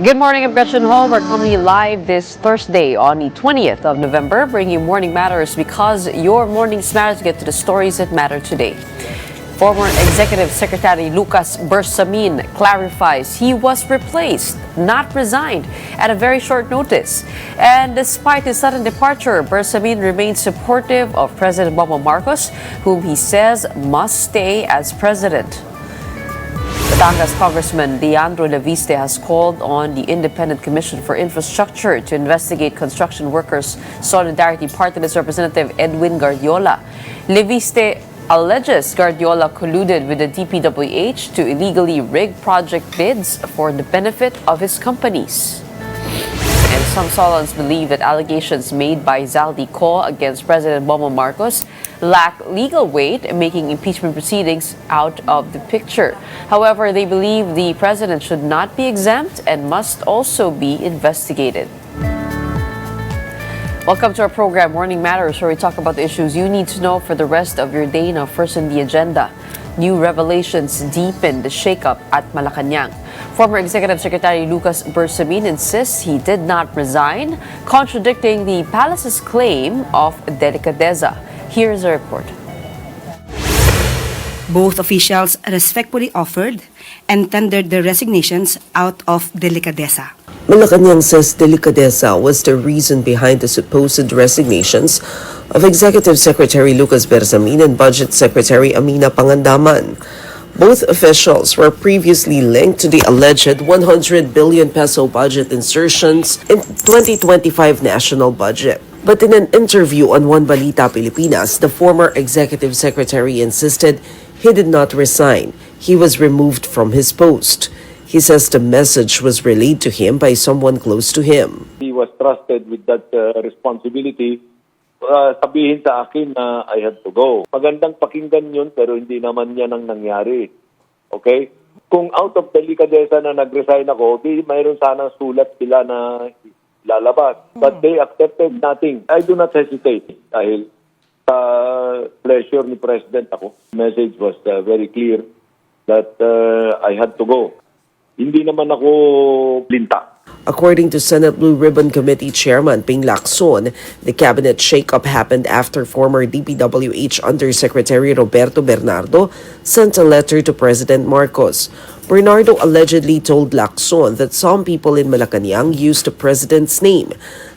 Good morning, I'm Gretchen Hall. We're coming to you live this Thursday on the 20th of November, bringing you Morning Matters because your mornings matter to get to the stories that matter today. Former Executive Secretary Lucas Bersamin clarifies he was replaced, not resigned, at a very short notice. And despite his sudden departure, Bersamin remains supportive of President Bongbong Marcos, whom he says must stay as president. Batangas Congressman Leandro Leviste has called on the Independent Commission for Infrastructure to investigate construction workers' Solidarity Party List Representative Edwin Guardiola. Leviste alleges Guardiola colluded with the DPWH to illegally rig project bids for the benefit of his companies. And some Solons believe that allegations made by Zaldi Co against President Bongbong Marcos lack legal weight, making impeachment proceedings out of the picture. However, they believe the president should not be exempt and must also be investigated. Welcome to our program, Morning Matters, where we talk about the issues you need to know for the rest of your day. Now, first in the agenda, new revelations deepen the shakeup at Malacanang. Former Executive Secretary Lucas Bersamin insists he did not resign, contradicting the palace's claim of delicadeza. Here's a report. Both officials respectfully offered and tendered their resignations out of delicadeza. Malacanang says delicadeza was the reason behind the supposed resignations of Executive Secretary Lucas Bersamin and Budget Secretary Amina Pangandaman. Both officials were previously linked to the alleged 100 billion peso budget insertions in 2025 national budget. But in an interview on One Balita Pilipinas, the former executive secretary insisted he did not resign. He was removed from his post. He says the message was relayed to him by someone close to him. He was trusted with that responsibility. Sabihin sa akin na I had to go. Magandang pakinggan yun pero hindi naman yan ang nangyari. Okay? Kung out of delicadeza na nag-resign ako, di mayroon sanang sulat sila na lalabas. But they accepted nothing. I do not hesitate dahil sa pleasure ni President ako. The message was very clear that I had to go. Hindi naman ako linta. According to Senate Blue Ribbon Committee Chairman Ping Lacson, the cabinet shakeup happened after former DPWH Undersecretary Roberto Bernardo sent a letter to President Marcos. Bernardo allegedly told Lacson that some people in Malacanang used the president's name.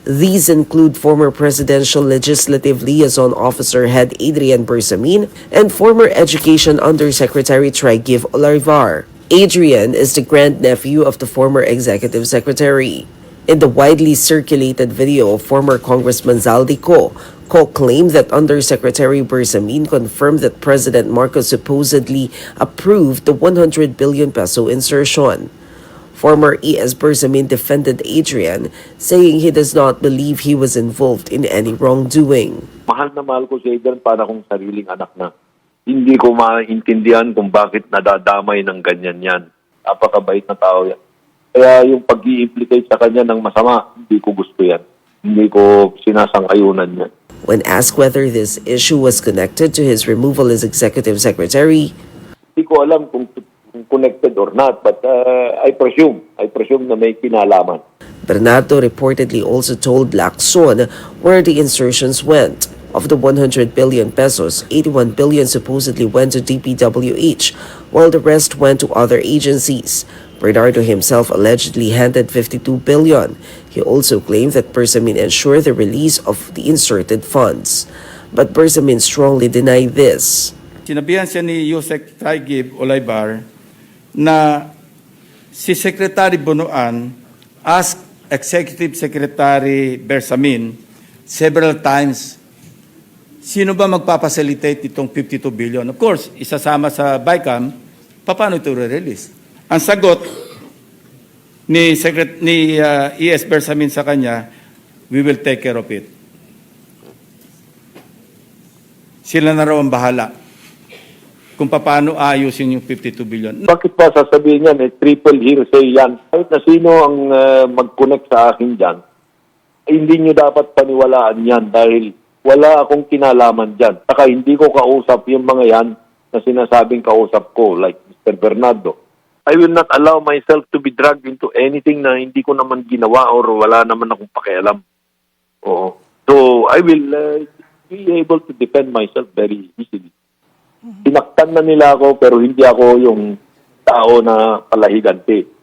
These include former Presidential Legislative Liaison Officer Head Adrian Bersamin and former Education Undersecretary Trigiv Olivar. Adrian is the grandnephew of the former executive secretary. In the widely circulated video of former Congressman Zaldi Co claimed that Undersecretary Bersamin confirmed that President Marcos supposedly approved the 100 billion peso insertion. Former ES Bersamin defended Adrian, saying he does not believe he was involved in any wrongdoing. Mahal na mahal ko si Adrian para kung sariling anak na. Hindi ko maintindihan kung bakit nadadamay ng ganyan yan. Napakabait na tao yan. Kaya yung pag-i-implicate sa kanya ng masama, hindi ko gusto yan. Hindi ko sinasang-ayunan yan. When asked whether this issue was connected to his removal as executive secretary, Hindi ko alam kung connected or not, but I presume na may kinalaman. Bernardo reportedly also told Lacson where the insertions went. Of the 100 billion pesos, 81 billion supposedly went to DPWH, while the rest went to other agencies. Bernardo himself allegedly handed 52 billion. He also claimed that Bersamin ensured the release of the inserted funds. But Bersamin strongly denied this. Sinabihan siya ni Yusek Trigiv Olivar na si Secretary Bonoan asked Executive Secretary Bersamin several times, sino ba magpapacilitate itong 52 billion? Of course, isasama sa BICAM, paano ito re-release? Ang sagot ni ES Bersamin sa kanya, we will take care of it. Sila na raw ang bahala kung paano ayusin yung 52 billion. Bakit pa sasabihin yan? Triple hearsay yan. Kahit na sino ang mag-connect sa akin dyan, hindi nyo dapat paniwalaan yan dahil wala akong kinalaman dyan. Saka hindi ko kausap yung mga yan na sinasabing kausap ko, like Mr. Bernardo. I will not allow myself to be dragged into anything na hindi ko naman ginawa or wala naman akong pakialam. Oo. So, I will be able to defend myself very easily. Tinaktan na nila ako pero hindi ako yung tao na palahiganti.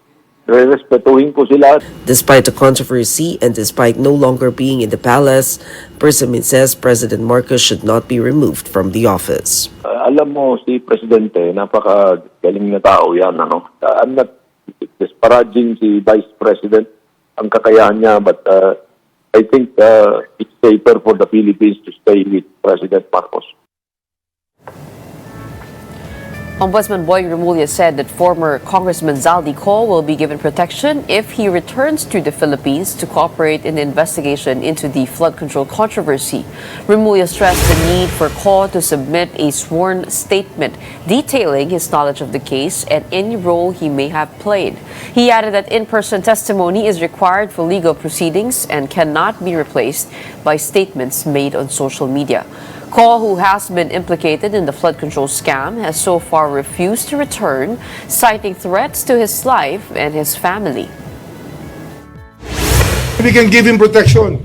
Respetuhin ko sila. Despite the controversy and despite no longer being in the palace, Persamin says President Marcos should not be removed from the office. Alam mo, si Presidente, napaka-galing na tao yan. Ano? I'm not disparaging si Vice President, ang kakayahan niya, but I think it's safer for the Philippines to stay with President Marcos. Ombudsman Boying Remulla said that former Congressman Zaldi Co will be given protection if he returns to the Philippines to cooperate in the investigation into the flood control controversy. Remulla stressed the need for Co to submit a sworn statement detailing his knowledge of the case and any role he may have played. He added that in-person testimony is required for legal proceedings and cannot be replaced by statements made on social media. Co, who has been implicated in the flood control scam, has so far refused to return, citing threats to his life and his family. We can give him protection.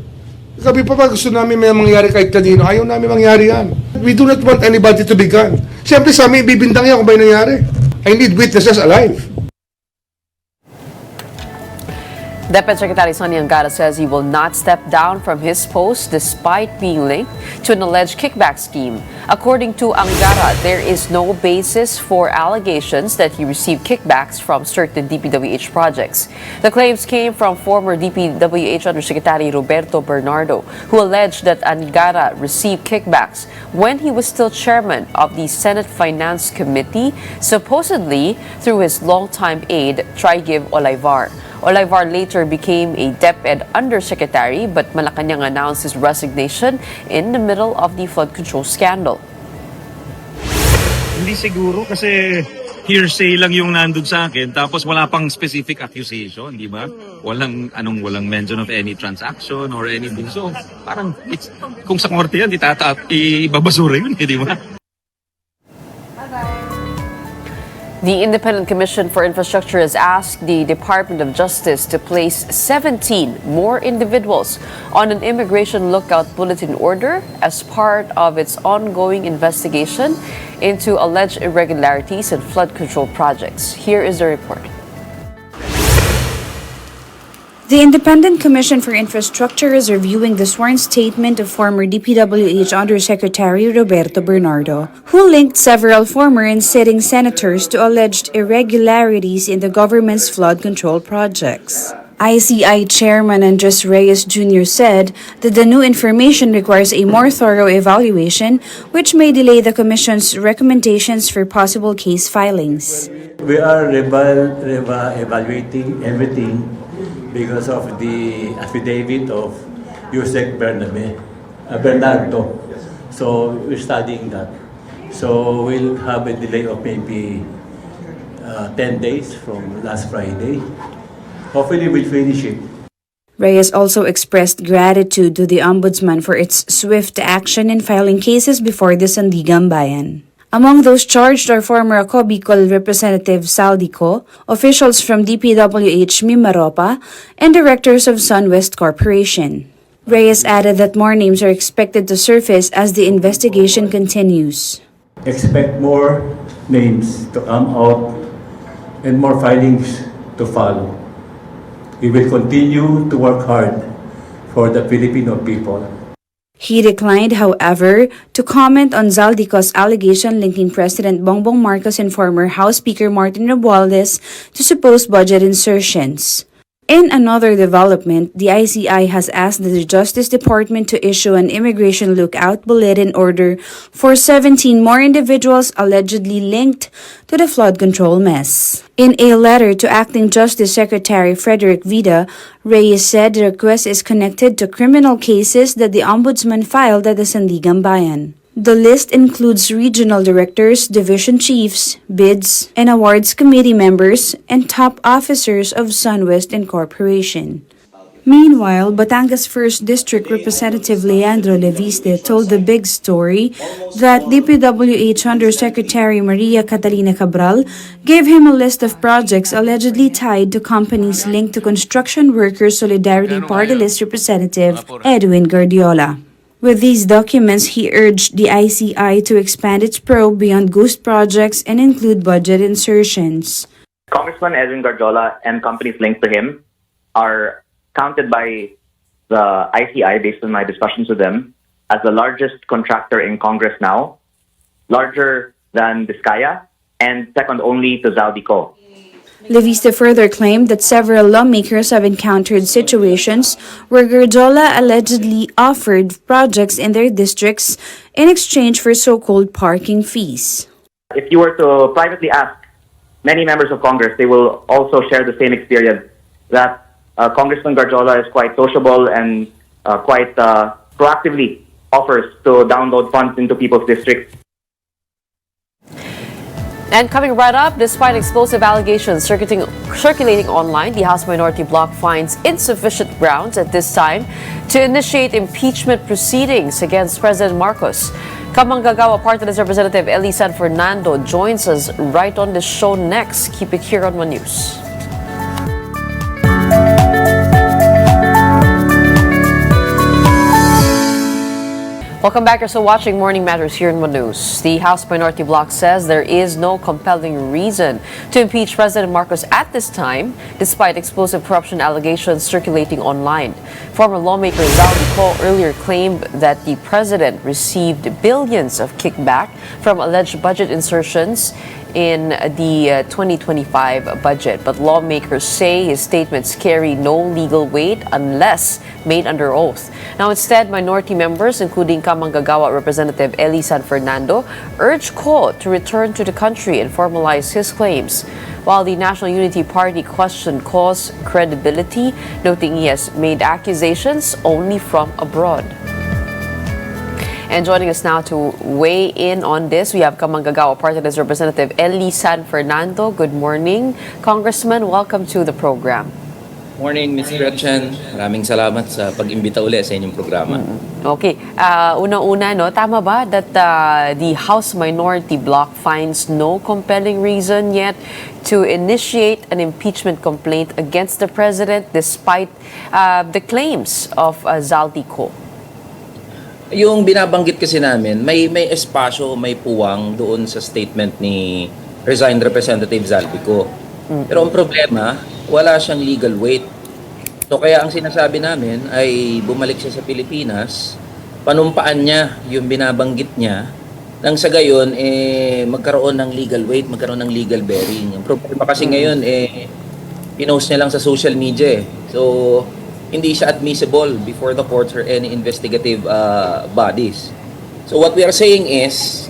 Sabi pa gusto namin may mangyari kahit kanino. Ayaw namin mangyari yan. We do not want anybody to be gone. Siyempre sa amin, ibibintang yan kung ba nangyari. I need witnesses alive. Deputy Secretary Sonny Angara says he will not step down from his post despite being linked to an alleged kickback scheme. According to Angara, there is no basis for allegations that he received kickbacks from certain DPWH projects. The claims came from former DPWH Undersecretary Roberto Bernardo, who alleged that Angara received kickbacks when he was still chairman of the Senate Finance Committee, supposedly through his longtime aide, Trigiv Olaivar. Olaivar later became a DepEd Undersecretary, but Malacanang announced his resignation in the middle of the flood control scandal. Hindi siguro kasi hearsay lang yung nandun sa akin tapos wala pang specific accusation, di ba? Walang mention of any transaction or anything. So, parang kung sa korte yan, ibabasura yun, di ba? The Independent Commission for Infrastructure has asked the Department of Justice to place 17 more individuals on an immigration lookout bulletin order as part of its ongoing investigation into alleged irregularities in flood control projects. Here is the report. The Independent Commission for Infrastructure is reviewing the sworn statement of former DPWH Undersecretary Roberto Bernardo, who linked several former and sitting senators to alleged irregularities in the government's flood control projects. ICI Chairman Andres Reyes Jr. said that the new information requires a more thorough evaluation, which may delay the Commission's recommendations for possible case filings. We are evaluating everything because of the affidavit of Yusek Bernardo. So we're studying that. So we'll have a delay of maybe 10 days from last Friday. Hopefully we'll finish it. Reyes also expressed gratitude to the Ombudsman for its swift action in filing cases before the Sandigan Bayan. Among those charged are former Ako Bicol Representative Zaldi Co, officials from DPWH Mimaropa, and directors of SunWest Corporation. Reyes added that more names are expected to surface as the investigation continues. Expect more names to come out and more filings to follow. We will continue to work hard for the Filipino people. He declined, however, to comment on Zaldico's allegation linking President Bongbong Marcos and former House Speaker Martin Romualdez to supposed budget insertions. In another development, the ICI has asked the Justice Department to issue an immigration lookout bulletin order for 17 more individuals allegedly linked to the flood control mess. In a letter to Acting Justice Secretary Frederick Vida, Reyes said the request is connected to criminal cases that the Ombudsman filed at the Sandigan Bayan. The list includes regional directors, division chiefs, bids and awards committee members, and top officers of SunWest Incorporation. Meanwhile, Batangas 1st District Representative Leandro Leviste told the big story that DPWH Undersecretary Maria Catalina Cabral gave him a list of projects allegedly tied to companies linked to Construction Workers Solidarity Party List Representative Edwin Guardiola. With these documents, he urged the ICI to expand its probe beyond ghost projects and include budget insertions. Congressman Edwin Guardiola and companies linked to him are counted by the ICI, based on my discussions with them, as the largest contractor in Congress now, larger than Vizcaya, and second only to Zaldico. Leviste further claimed that several lawmakers have encountered situations where Guardiola allegedly offered projects in their districts in exchange for so-called parking fees. If you were to privately ask many members of Congress, they will also share the same experience that Congressman Guardiola is quite sociable and quite proactively offers to download funds into people's districts. And coming right up, despite explosive allegations circulating online, the House Minority Bloc finds insufficient grounds at this time to initiate impeachment proceedings against President Marcos. Kamanggagawa Party List Representative Eli San Fernando joins us right on the show next. Keep it here on One News. Welcome back. You're still watching Morning Matters here in One News. The House Minority Bloc says there is no compelling reason to impeach President Marcos at this time, despite explosive corruption allegations circulating online. Former lawmaker Zaldico earlier claimed that the president received billions of kickback from alleged budget insertions in the 2025 budget. But lawmakers say his statements carry no legal weight unless made under oath. Now, instead, minority members, including Kamanggagawa Representative Eli San Fernando, urged Ko to return to the country and formalize his claims, while the National Unity Party questioned Ko's credibility, noting he has made accusations only from abroad. And joining us now to weigh in on this, we have Kamanggagawa Party List Representative Eli San Fernando. Good morning, Congressman. Welcome to the program. Morning, Ms. Gretchen. Maraming salamat sa pag-imbita uli sa inyong programa. Okay. Una-una, no, tama ba that the House Minority Bloc finds no compelling reason yet to initiate an impeachment complaint against the President despite the claims of Zaldico? Yung binabanggit kasi namin, may espasyo, may puwang doon sa statement ni resigned Representative Zaldico. Pero ang problema, wala siyang legal weight. So kaya ang sinasabi namin ay bumalik siya sa Pilipinas, panumpaan niya yung binabanggit niya, nang sa gayon magkaroon ng legal weight, magkaroon ng legal bearing. Ang problema kasi ngayon pinost niya lang sa social media. So hindi siya admissible before the courts or any investigative bodies. So what we are saying is,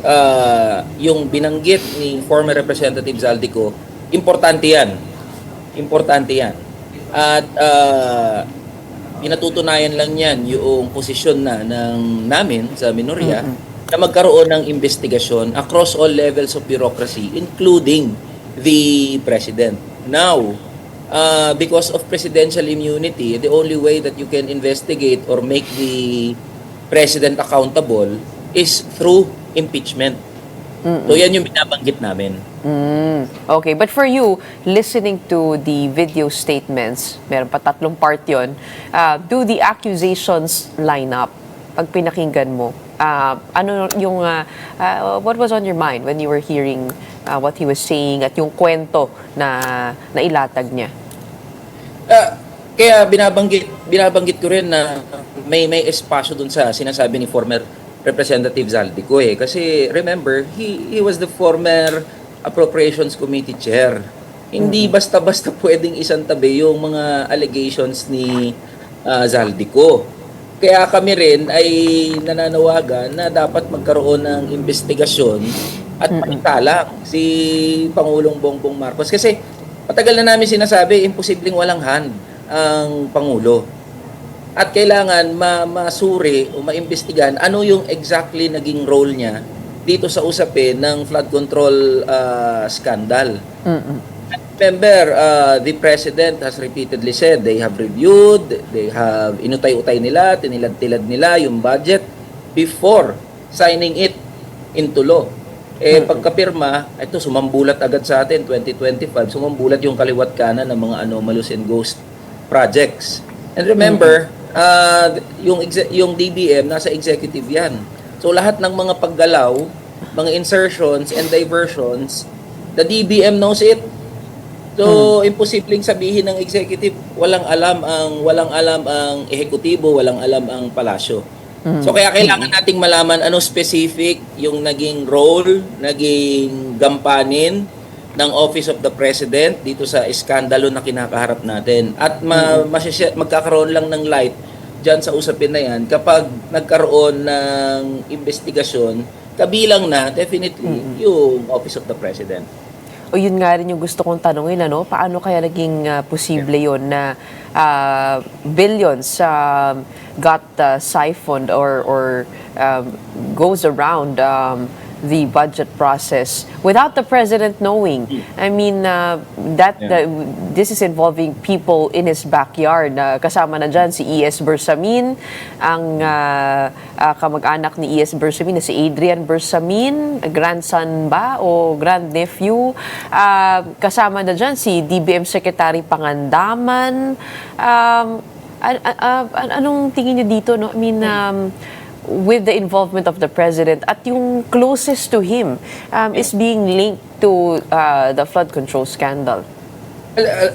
yung binanggit ni former Representative Zaldico, importante yan. Importante yan. At pinatutunayan lang yan yung posisyon namin sa minorya na magkaroon ng investigasyon across all levels of bureaucracy, including the President. Now, because of presidential immunity, the only way that you can investigate or make the President accountable is through impeachment. So yan yung binabanggit namin. Okay, but for you, listening to the video statements, meron pa 3 part yun, do the accusations line up? Pag pinakinggan mo, ano yung, what was on your mind when you were hearing what he was saying at yung kwento na ilatag niya? Kaya binabanggit ko rin na may espasyo dun sa sinasabi ni former Representative Zaldico kasi remember he was the former Appropriations Committee Chair. Hindi basta-basta pwedeng isantabi yung mga allegations ni Zaldico. Kaya kami rin ay nananawagan na dapat magkaroon ng investigasyon at maitalang si Pangulong Bongbong Marcos kasi matagal na namin sinasabi imposibleng walang hand ang Pangulo. At kailangan masuri o maimbestigahan ano yung exactly naging role niya dito sa usapin ng flood control scandal. Remember, the President has repeatedly said they have reviewed, they have inutay-utay nila, tinilad-tilad nila yung budget before signing it into law. Pagkapirma, ito sumambulat agad sa atin, 2025, sumambulat yung kaliwat kanan ng mga anomalous and ghost projects. And remember, yung DBM, nasa executive yan. So lahat ng mga paggalaw, mga insertions and diversions, the DBM knows it. So imposibleng sabihin ng executive, walang alam ang ehekutibo, walang alam ang palasyo. So kaya kailangan nating malaman ano specific yung naging role, naging gampanin ng Office of the President dito sa iskandalo na kinakaharap natin. At magkakaroon lang ng light dyan sa usapin na yan kapag nagkaroon ng investigasyon, kabilang na definitely yung Office of the President. O yun nga rin yung gusto kong tanungin, ano? Paano kaya naging posible yun na billions got siphoned or goes around the budget process without the president knowing? I mean, this is involving people in his backyard. Kasama na dyan si E.S. Bersamin, ang kamag-anak ni E.S. Bersamin na si Adrian Bersamin, grandson ba o grandnephew. Kasama na dyan si DBM Secretary Pangandaman. Anong tingin niyo dito? No? I mean, with the involvement of the president at yung closest to him is being linked to the flood control scandal.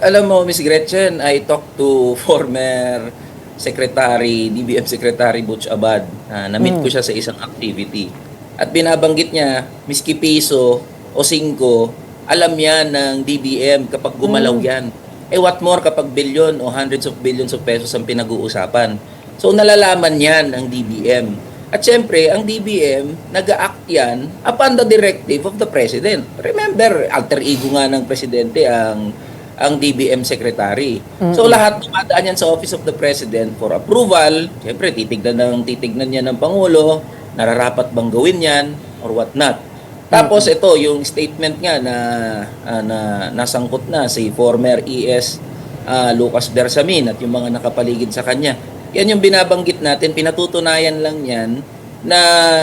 Alam mo, Ms. Gretchen, I talked to former Secretary, DBM Secretary Butch Abad. Na-meet ko siya sa isang activity. At binabanggit niya, miski piso o 5, alam yan ng DBM kapag gumalaw yan. What more kapag billion o hundreds of billions of pesos ang pinag-uusapan. So nalalaman yan ng DBM. At syempre, ang DBM, nag-a-act yan upon the directive of the President. Remember, alter ego nga ng Presidente ang DBM Secretary. So lahat dumadaan yan sa Office of the President for approval. Syempre, titignan niya ng Pangulo, nararapat bang gawin yan or what not. Tapos ito, yung statement nga na nasangkot na si former ES Lucas Bersamin at yung mga nakapaligid sa kanya. Yan yung binabanggit natin, pinatutunayan lang yan na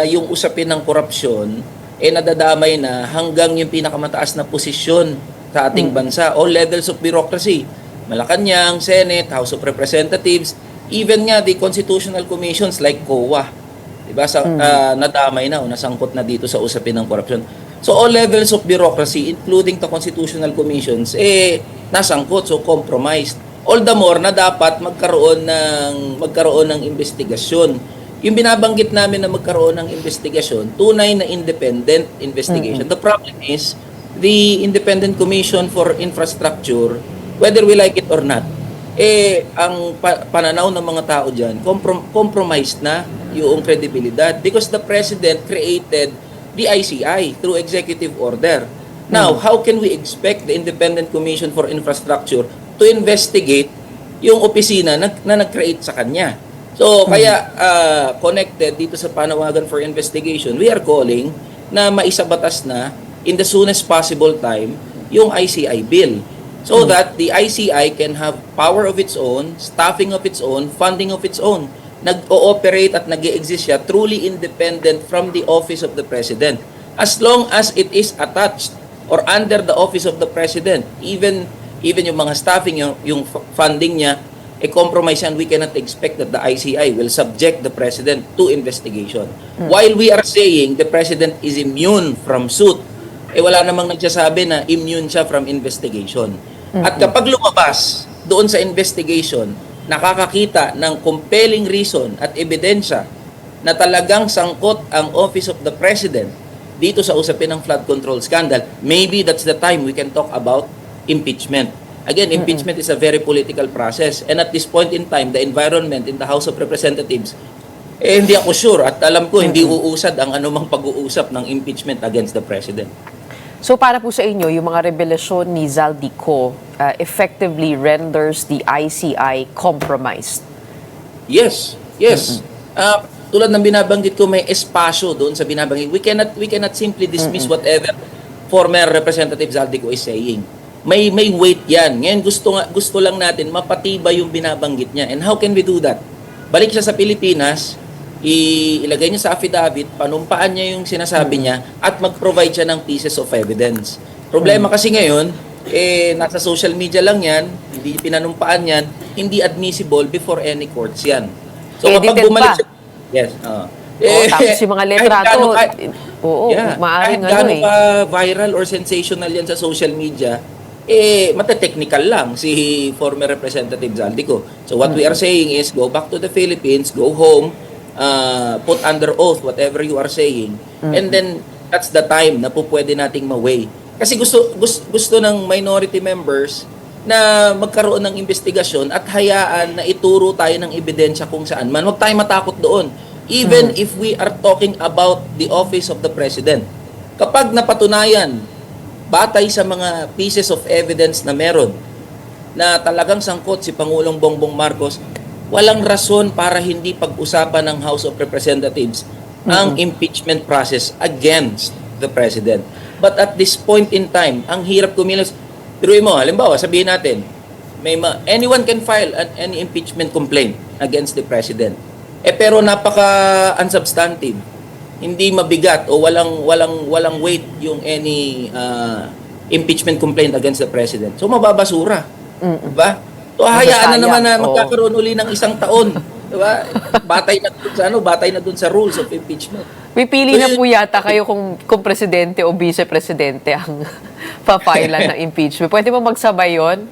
yung usapin ng korupsyon nadadamay na hanggang yung pinakamataas na posisyon sa ating bansa, all levels of bureaucracy. Malacanang, Senate, House of Representatives, even nga the constitutional commissions like COA. Diba? Nadamay na o nasangkot na dito sa usapin ng korupsyon. So all levels of bureaucracy, including the constitutional commissions, nasangkot, so compromised. All the more na dapat magkaroon ng investigasyon. Yung binabanggit namin na magkaroon ng investigasyon, tunay na independent investigation. The problem is, the Independent Commission for Infrastructure, whether we like it or not, ang pananaw ng mga tao dyan, compromised na yung credibilidad because the President created the ICI through executive order. Now, how can we expect the Independent Commission for Infrastructure to investigate yung opisina na nag-create sa kanya? So, kaya connected dito sa panawagan for investigation, we are calling na maisabatas na in the soonest possible time yung ICI bill so that the ICI can have power of its own, staffing of its own, funding of its own. Nag-ooperate at nag-exist siya truly independent from the office of the President. As long as it is attached or under the office of the President, even yung mga staffing, yung funding niya, compromise yan, we cannot expect that the ICI will subject the President to investigation. While we are saying the President is immune from suit, wala namang nagsasabi na immune siya from investigation. At kapag lumabas doon sa investigation, nakakakita ng compelling reason at ebidensya na talagang sangkot ang Office of the President dito sa usapin ng flood control scandal, maybe that's the time we can talk about impeachment. Again, impeachment is a very political process. And at this point in time, the environment in the House of Representatives, hindi ako sure at alam ko hindi uusad ang anumang pag-uusap ng impeachment against the President. So para po sa inyo, yung mga revelasyon ni Zaldico effectively renders the ICI compromised? Yes. Tulad ng binabanggit ko, may espasyo doon sa binabanggit. We cannot simply dismiss whatever former Representative Zaldico is saying. may weight yan. Ngayon gusto lang natin mapatibay yung binabanggit niya. And how can we do that? Balik siya sa Pilipinas, ilagay niya sa affidavit, panumpaan niya yung sinasabi niya at mag-provide siya ng pieces of evidence. Problema kasi ngayon, nasa social media lang yan, hindi pinanumpaan yan, hindi admissible before any courts yan. So kapag Edited bumalik pa. siya, yes. Tapos yung mga litrato, maaaring kahit gano'n ka viral or sensational yan sa social media, mata-technical lang si former Representative Zaldico. So what we are saying is, go back to the Philippines, go home, put under oath whatever you are saying, and then that's the time na po pwede nating ma-weigh. Kasi gusto ng minority members na magkaroon ng investigasyon at hayaan na ituro tayo ng ebidensya kung saan man. Huwag tayo matakot doon. Even if we are talking about the office of the President. Kapag napatunayan, batay sa mga pieces of evidence na meron, na talagang sangkot si Pangulong Bongbong Marcos, walang rason para hindi pag-usapan ng House of Representatives ang impeachment process against the President. But at this point in time, ang hirap kumilos. Pero mo, halimbawa, sabihin natin, anyone can file any impeachment complaint against the President. Pero napaka-unsubstantive. Hindi mabigat o walang weight yung any impeachment complaint against the President. So mababasura. Diba? So hayaan na naman na magkakaroon uli ng isang taon. Diba? Batay na dun sa rules of impeachment. Pipili na po yata kayo kung presidente o vice-presidente ang papailan ng impeachment. Pwede mo magsabay yun?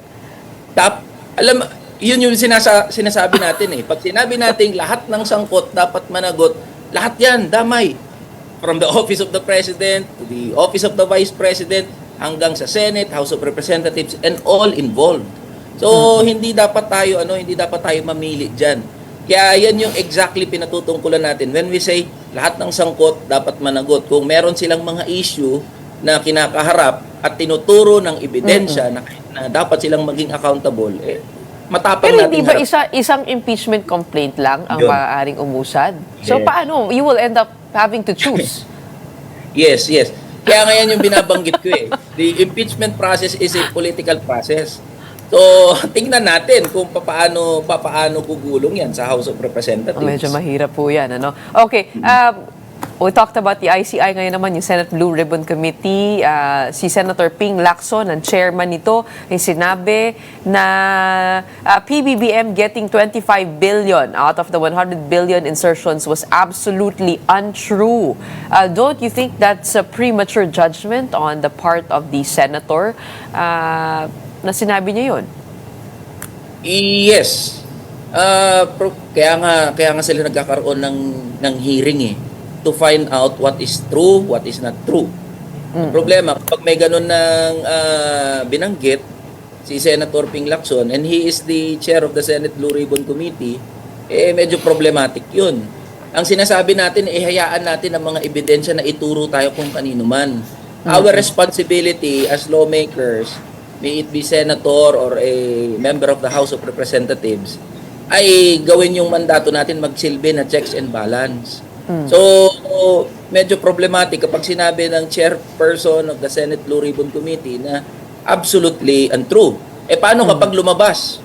Yun yung sinasabi natin eh. Pag sinabi natin lahat ng sangkot dapat managot, lahat yan, damay. From the office of the President to the office of the Vice President hanggang sa Senate, House of Representatives, and all involved. So, hindi dapat tayo mamili diyan. Kaya yan yung exactly pinatutungkulan natin. When we say lahat ng sangkot dapat managot, kung meron silang mga issue na kinakaharap at tinuturo ng ebidensya na dapat silang maging accountable, matapang pero natin hindi ba isang impeachment complaint lang ang maaaring umusad? So paano? You will end up having to choose. Yes. Kaya ngayon yung binabanggit ko eh. The impeachment process is a political process. So, tingnan natin kung paano gugulong yan sa House of Representatives. Medyo mahirap po yan, ano? Okay, we talked about the ICI ngayon naman, yung Senate Blue Ribbon Committee. Si Senator Ping Lacson, ang chairman nito, ay sinabi na PBBM getting 25 billion out of the 100 billion insertions was absolutely untrue. Don't you think that's a premature judgment on the part of the senator na sinabi niya yun? Yes. Kaya nga sila nagkakaroon ng hearing eh, to find out what is true, what is not true. Ang problema, kapag may ganun ng binanggit si Senator Ping Lacson, and he is the chair of the Senate Blue Ribbon Committee, medyo problematic yun. Ang sinasabi natin, hayaan natin ang mga ebidensya na ituro tayo kung kanino man. Our responsibility as lawmakers, may it be senator or a member of the House of Representatives, ay gawin yung mandato natin magsilbi na checks and balance. So, medyo problematic kapag sinabi ng chairperson of the Senate Blue Ribbon Committee na absolutely untrue. Paano kapag lumabas?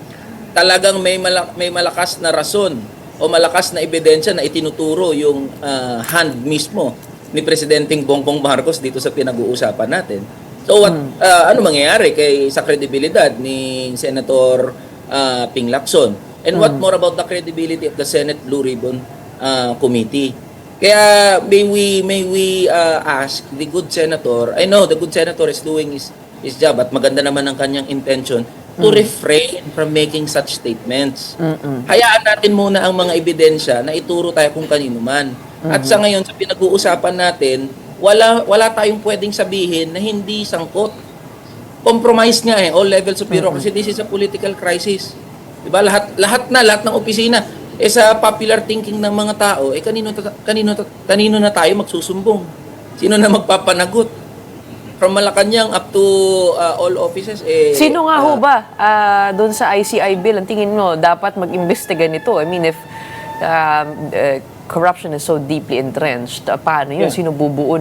Talagang may malakas na rason o malakas na ebidensya na itinuturo yung hand mismo ni Presidenteng Bongbong Marcos dito sa pinag-uusapan natin. So ano mangyayari sa credibilidad ni Senator Ping Lacson? And what more about the credibility of the Senate Blue Ribbon Committee? Kaya may we ask the good senator, I know the good senator is doing his job at maganda naman ang kanyang intention to refrain from making such statements. Hayaan natin muna ang mga ebidensya na ituro tayo kung kanino man. At sa ngayon, sa pinag-uusapan natin, wala tayong pwedeng sabihin na hindi sangkot. Compromise nga all levels of bureaucracy. This is a political crisis. Diba? Lahat ng opisina. Sa popular thinking ng mga tao, kanino na tayo magsusumbong? Sino na magpapanagot? From Malacanang up to all offices. Sino nga ho ba doon sa ICI bill, ang tingin mo, dapat mag-imbestiga nito? I mean, if corruption is so deeply entrenched, paano yun? Sino bubuo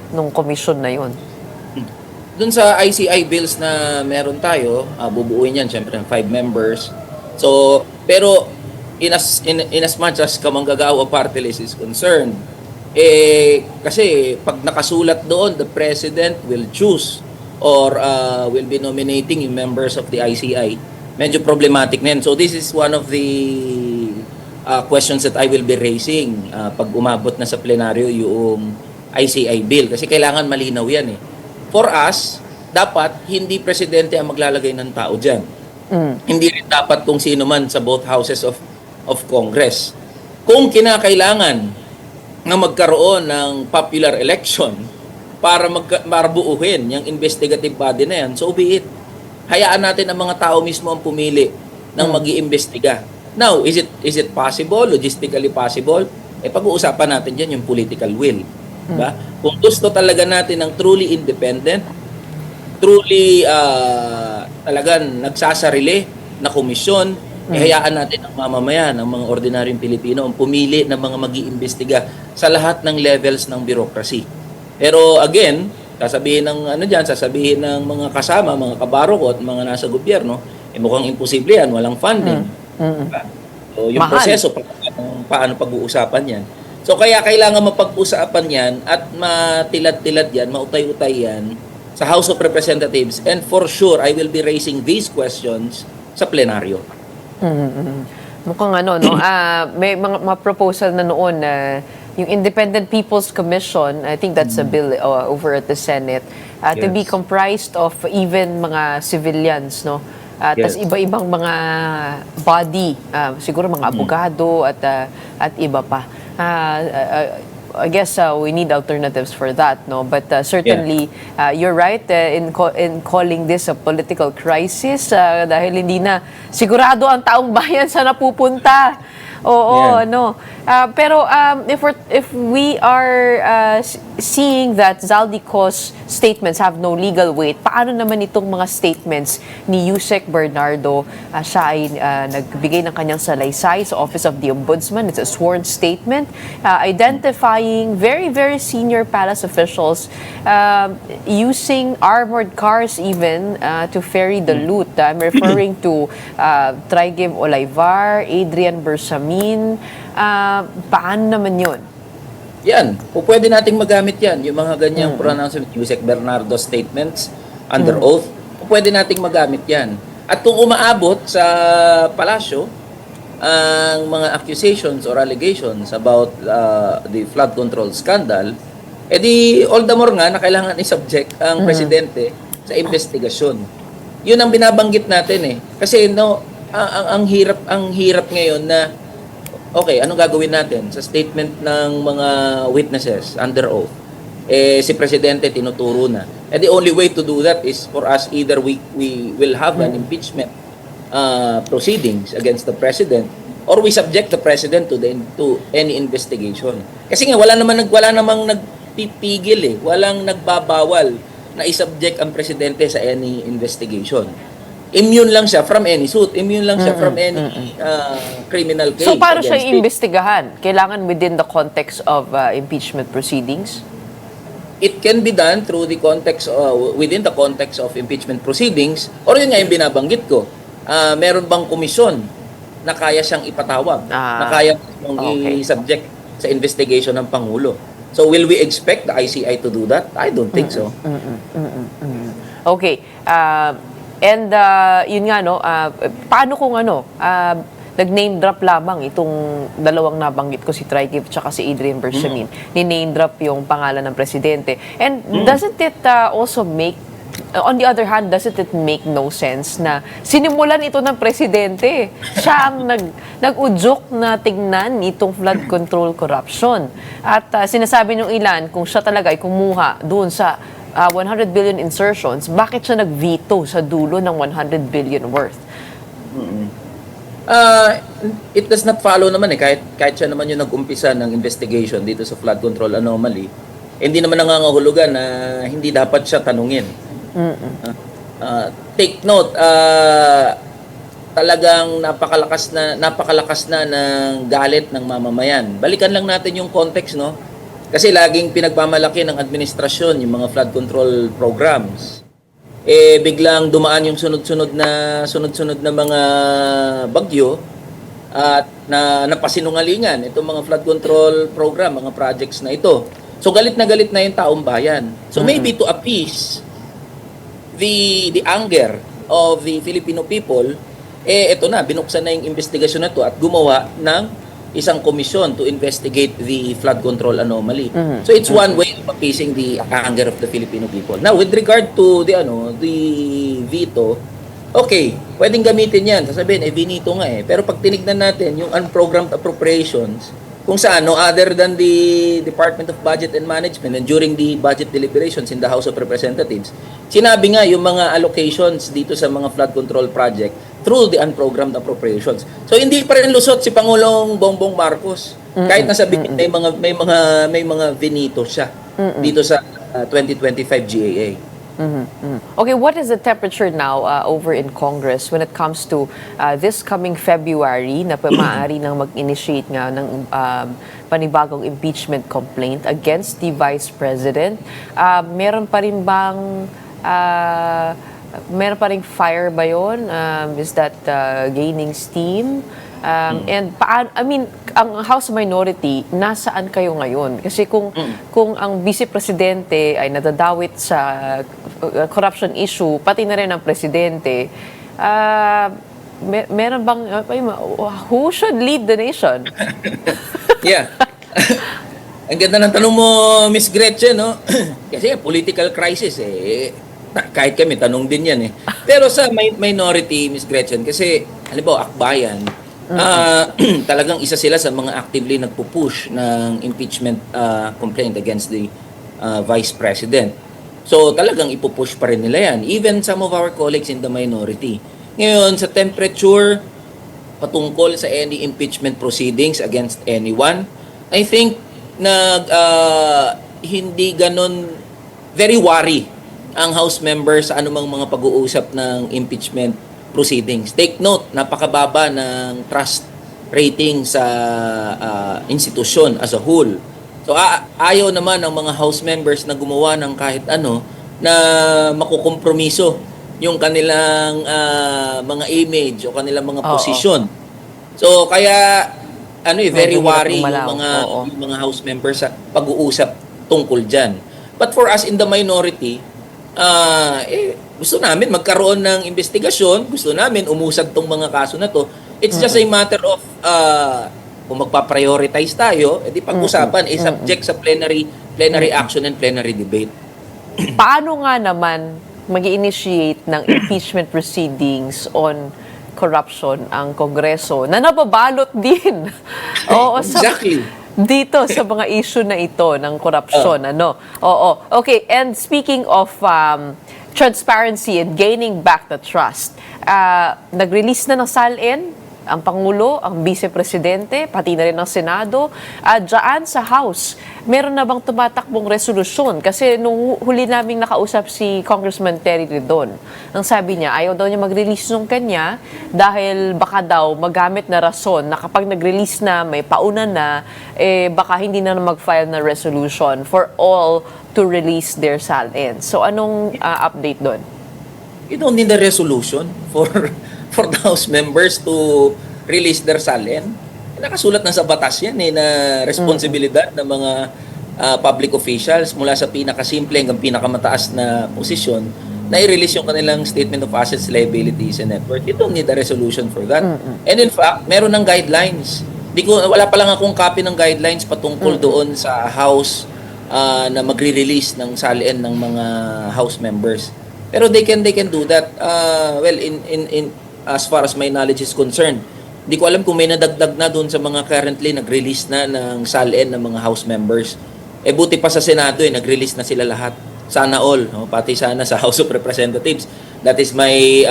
nung commission na yun? dun sa ICI bills na meron tayo, bubuuin yan syempre ng 5 members. So, pero in as much as kamanggagawa party list is concerned, kasi pag nakasulat doon, the president will choose or will be nominating yung members of the ICI. Medyo problematic na yan. So this is one of the questions that I will be raising pag umabot na sa plenaryo yung ICI bill. Kasi kailangan malinaw yan eh. For us, dapat hindi presidente ang maglalagay ng tao dyan. Hindi rin dapat kung sino man sa both houses of Congress. Kung kinakailangan na magkaroon ng popular election para buuhin yung investigative body na yan, so be it. Hayaan natin ang mga tao mismo ang pumili ng mag-iimbestiga. Now, is it possible, logistically possible? Pag-uusapan natin yan yung political will. Diba? Kung gusto talaga natin ng truly independent, truly talagang nagsasarili na komisyon, hayaan natin ang mamamayan, ang mga ordinaryong Pilipino ang pumili ng mga mag-iimbestiga sa lahat ng levels ng bureaucracy. Pero again, sasabihin ng mga kasama, mga kabaroko at mga nasa gobyerno, mukhang imposible yan, walang funding. So yung proseso, paano pag-uusapan yan? So kaya kailangan mapag-usapan yan at matilad-tilad yan, mautay-utay yan sa House of Representatives, and for sure, I will be raising these questions sa plenaryo. Mukhang may mga proposal na noon na yung Independent People's Commission, I think that's a bill over at the Senate, to be comprised of even mga civilians, no? Tapos iba-ibang mga body, siguro mga abogado at iba pa. I guess we need alternatives for that, no? But certainly, you're right in calling this a political crisis dahil hindi na sigurado ang taong bayan sa napupunta. Oo, no. Pero if we are seeing that Zaldico's statements have no legal weight, paano naman itong mga statements ni Yusek Bernardo? Siya ay nagbigay ng kanyang salaysay sa Office of the Ombudsman. It's a sworn statement identifying very, very senior palace officials using armored cars even to ferry the loot. I'm referring to Traigib Olayvar, Adrian Bersamin. Paano naman yun? Yan. Pwede nating magamit yan. Yung mga ganyang pronouncement, Yusek Bernardo statements under oath, pwede nating magamit yan. At kung umaabot sa palasyo, ang mga accusations or allegations about the flood control scandal, edi all the more nga na kailangan i-subject ang presidente sa investigasyon. Yun ang binabanggit natin eh. Kasi ang hirap ngayon na okay, anong gagawin natin sa statement ng mga witnesses under oath? Si Presidente tinuturo na. And the only way to do that is for us either we will have an impeachment proceedings against the President or we subject the President to any investigation. Kasi nga wala namang nagpipigil eh. Walang nagbabawal na i-subject ang Presidente sa any investigation. Immune lang siya from any suit. Immune lang siya from any criminal case. So, paano siya iimbestigahan? Kailangan within the context of impeachment proceedings? It can be done through the context, within the context of impeachment proceedings, or yun nga yung binabanggit ko. Meron bang komisyon na kaya siyang ipatawag? Na kaya i-subject sa investigation ng Pangulo? So, will we expect the ICI to do that? I don't think so. Okay. And yun nga, no, paano kung nag-name drop lamang itong dalawang nabanggit ko, si Traigib at si Adrian Bersamin. Ni-name drop yung pangalan ng presidente. And doesn't it also make, on the other hand, doesn't it make no sense na sinimulan ito ng presidente? Siya ang nag-udyok na tingnan itong flood control corruption. At sinasabi ng ilan, kung siya talaga ay kumuha doon sa 100 billion insertions, bakit siya nag-veto sa dulo ng 100 billion worth? It does not follow naman eh. Kahit siya naman yung nag-umpisa ng investigation dito sa flood control anomaly, hindi naman nangangahulugan na hindi dapat siya tanungin. Take note, talagang napakalakas na ng galit ng mamamayan. Balikan lang natin yung context, no? Kasi laging pinagmamalaki ng administrasyon yung mga flood control programs. biglang dumaan yung sunod-sunod na mga bagyo at napasinungalingan itong mga flood control program, mga projects na ito. So galit na yung taong bayan. So maybe to appease the anger of the Filipino people, eto na, binuksan na yung investigasyon na to at gumawa ng isang komisyon to investigate the flood control anomaly. So it's one way of appeasing the anger of the Filipino people. Now, with regard to the veto, okay, pwedeng gamitin yan. Sasabihin, vinito nga eh. Pero pag tinignan natin yung unprogrammed appropriations, kung saan, no other than the Department of Budget and Management and during the budget deliberations in the House of Representatives, sinabi nga yung mga allocations dito sa mga flood control project through the unprogrammed appropriations. So hindi pa rin lusot si Pangulong Bongbong Marcos kahit nasabi may mga venito siya dito sa 2025 GAA. Okay, what is the temperature now over in Congress when it comes to this coming February na maaari nang mag-initiate nga ng panibagong impeachment complaint against the Vice President? Meron pa ring fire ba yun? Is that gaining steam? And ang House Minority, nasaan kayo ngayon? Kasi kung ang Vice Presidente ay nadadawit sa corruption issue, pati na rin ang Presidente, meron bang, who should lead the nation? Yeah. Ang ganda ng tanong mo, Miss Gretchen, no? Kasi political crisis kahit kami, tanong din yan eh. Pero sa minority, Miss Gretchen, kasi, halimbawa, Akbayan, talagang isa sila sa mga actively nagpupush ng impeachment complaint against the Vice President. So talagang ipupush pa rin nila yan. Even some of our colleagues in the minority. Ngayon, sa temperature patungkol sa any impeachment proceedings against anyone, I think hindi ganon very worry ang House members sa anumang mga pag-uusap ng impeachment proceedings. Take note, napakababa ng trust rating sa institusyon as a whole. So ayaw naman ng mga House members na gumawa ng kahit ano na makukompromiso yung kanilang mga image o kanilang mga posisyon. So kaya very worry yung mga House members sa pag-uusap tungkol diyan. But for us in the minority, gusto namin magkaroon ng investigasyon, gusto namin umusad tong mga kaso na to. It's just a matter of kung magpa-prioritize tayo, edi pag-usapan subject sa plenary action and plenary debate. Paano nga naman mag-initiate ng impeachment proceedings on corruption ang Kongreso na nababalot din? Exactly. Dito sa mga issue na ito ng corruption, Okay, and speaking of transparency and gaining back the trust, nag-release na ng SALN ang Pangulo, ang Vice Presidente, pati na rin ang Senado. Diyan sa House, meron na bang tumatakbong resolusyon? Kasi nung huli naming nakausap si Congressman Terry Ridon, ang sabi niya, ayaw daw niya mag-release nung kanya dahil baka daw magamit na rason na kapag nag-release na, may pauna na, baka hindi na mag-file na resolution for all to release their SALN. So anong update doon? You don't need a resolution for the House members to release their SALN. Nakasulat na sa batas yan na responsibilidad ng mga public officials mula sa pinakasimple hanggang pinakamataas na posisyon na i-release yung kanilang statement of assets, liabilities, and net worth. You don't need a resolution for that. And in fact, meron ng guidelines. Wala pa lang akong copy ng guidelines patungkol doon sa House na magre-release ng SALN ng mga House members. Pero they can do that. In as far as my knowledge is concerned, hindi ko alam kung may nadagdag na doon sa mga currently nag-release na ng SALN ng mga House members. Buti pa sa Senado nag-release na sila lahat. Sana all, pati sana sa House of Representatives. That is my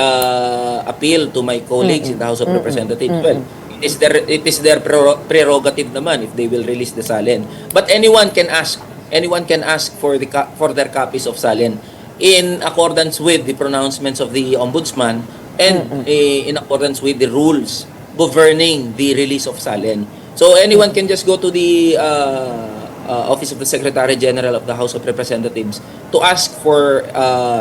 appeal to my colleagues in the House of Representatives. Well, it is their prerogative naman if they will release the SALN. But anyone can ask for their copies of SALN in accordance with the pronouncements of the Ombudsman and in accordance with the rules governing the release of SALN. So anyone can just go to the Office of the Secretary General of the House of Representatives to ask for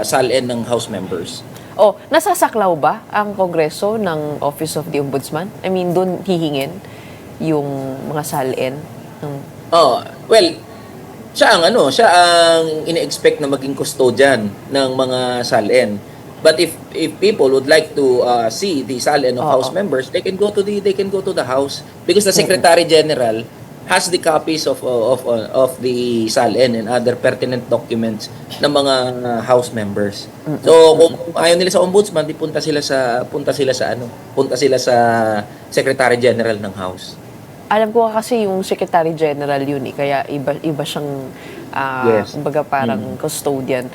SALN ng House members. Oh, nasasaklaw ba ang Kongreso ng Office of the Ombudsman? I mean, doon hihingin yung mga SALN ng... Well, siya ang ine-expect na maging custodian ng mga SALN. But if people would like to see the SALN of House members, they can go to the House because the Secretary General has the copies of the SALN and other pertinent documents ng mga House members. So kung ayaw nila sa Ombudsman, punta sila sa Secretary General ng House. Alam ko kasi yung Secretary General yun kaya iba siyang kumbaga parang custodian.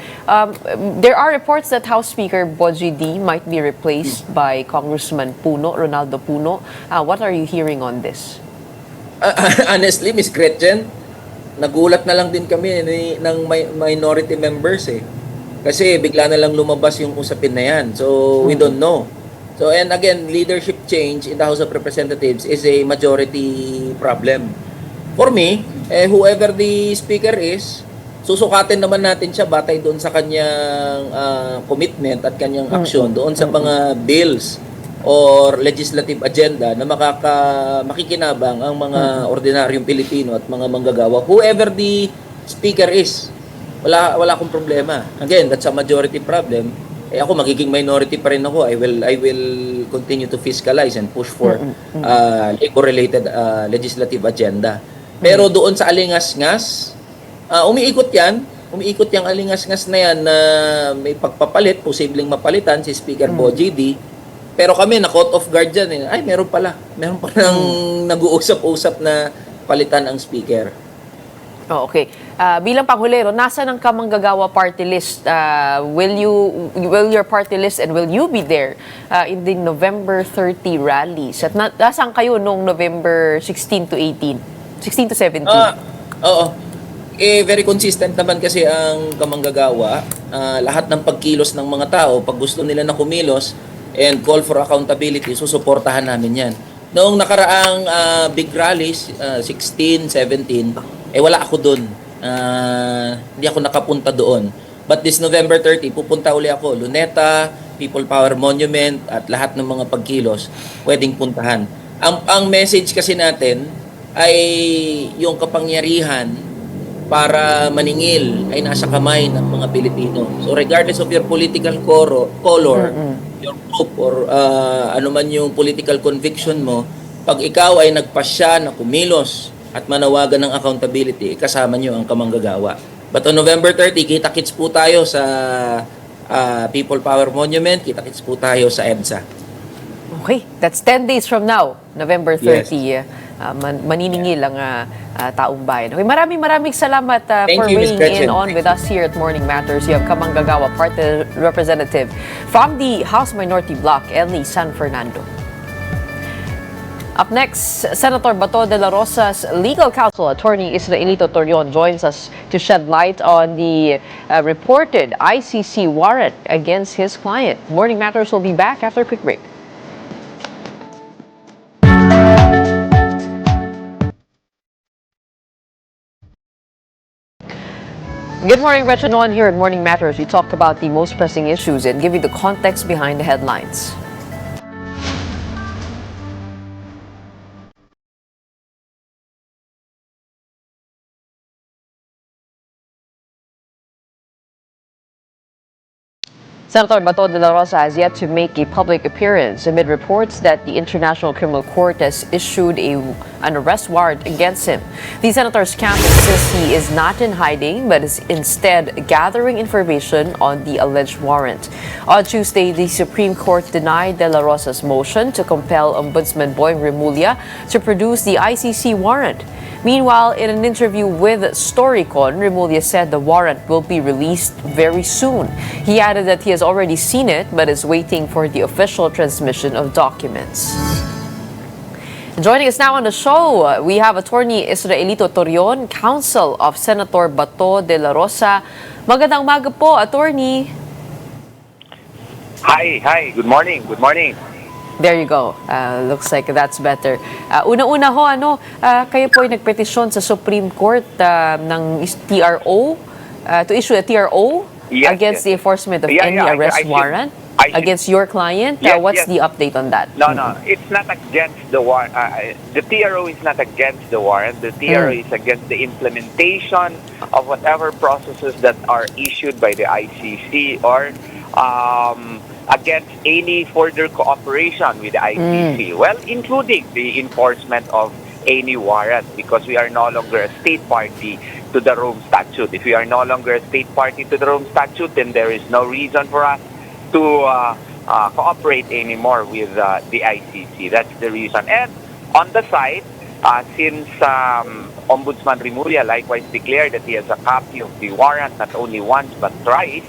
There are reports that House Speaker Boji D might be replaced by Congressman Ronaldo Puno. What are you hearing on this? Honestly, Miss Gretchen, nagulat na lang din kami ng minority members Kasi bigla na lang lumabas yung usapin na yan. So, we don't know. So, and again, leadership change in the House of Representatives is a majority problem. For me, whoever the speaker is, susukatin naman natin siya batay doon sa kanyang commitment at kanyang aksyon doon sa mga bills or legislative agenda na makikinabang ang mga ordinaryong Pilipino at mga manggagawa. Whoever the speaker is, wala akong problema. Again, that's a majority problem. Ako magiging minority pa rin ako. I will continue to fiscalize and push for labor-related legislative agenda. Pero doon sa alingas-ngas, umiikot yung alingas-ngas na yan na may pagpapalit, posibleng mapalitan si Speaker Boji D. Pero kami na caught off guard dyan. Ay, meron palang nag-uusap-usap na palitan ang speaker. Oh, okay. Bilang panghulero, nasa ng Kamanggagawa party list? Will your party list and will you be there in the November 30 rallies? At nasaan kayo noong November 16 to 18? 16 to 17? Oo. Very consistent naman kasi ang Kamanggagawa. Lahat ng pagkilos ng mga tao, pag gusto nila na kumilos and call for accountability, susuportahan namin yan. Noong nakaraang big rallies, 16, 17, wala ako doon. Hindi ako nakapunta doon. But this November 30, pupunta uli ako. Luneta, People Power Monument, at lahat ng mga pagkilos, pwedeng puntahan. Ang message kasi natin ay yung kapangyarihan para maningil ay nasa kamay ng mga Pilipino. So regardless of your political color, your group, or ano man yung political conviction mo, pag ikaw ay nagpasya na kumilos at manawagan ng accountability, kasama nyo ang Kamanggagawa. But on November 30, kita-kits po tayo sa People Power Monument, kita-kits po tayo sa EDSA. Okay, that's 10 days from now, November 30. Yes. Maniningil ang taong bayan. Okay, maraming salamat Thank for you, Ms. weighing in Gretchen. on with us here at Morning Matters. You have Kamanggagawa Party Representative from the House Minority Bloc, Ellie San Fernando. Up next, Senator Bato de la Rosa's legal counsel, Attorney Israelito Torion, joins us to shed light on the reported ICC warrant against his client. Morning Matters will be back after a quick break. Good morning, Gretchen. On here at Morning Matters, we talk about the most pressing issues and give you the context behind the headlines. Senator Bato de la Rosa has yet to make a public appearance amid reports that the International Criminal Court has issued an arrest warrant against him. The senator's camp insists he is not in hiding, but is instead gathering information on the alleged warrant. On Tuesday, the Supreme Court denied de la Rosa's motion to compel Ombudsman Boying Remulla to produce the ICC warrant. Meanwhile, in an interview with Storycon, Remulla said the warrant will be released very soon. He added that he has already seen it, but is waiting for the official transmission of documents. Joining us now on the show, we have Attorney Israelito Torion, counsel of Senator Bato de la Rosa. Magandang umaga po, Attorney. Hi. Good morning. There you go. Looks like that's better. Una-una ho, kayo po ay nagpetisyon sa Supreme Court ng TRO to issue a TRO Yes, against yes. the enforcement of Yeah, any yeah, arrest I think- warrant I think- against your client. Yes, What's yes. the update on that? No, it's not against the warrant. The TRO is not against the warrant. The TRO is against the implementation of whatever processes that are issued by the ICC or against any further cooperation with the ICC. Well, including the enforcement of any warrant, because we are no longer a state party to the Rome Statute. If we are no longer a state party to the Rome Statute, then there is no reason for us to cooperate anymore with the ICC. That's the reason. And on the side, since Ombudsman Rimulya likewise declared that he has a copy of the warrant not only once but thrice,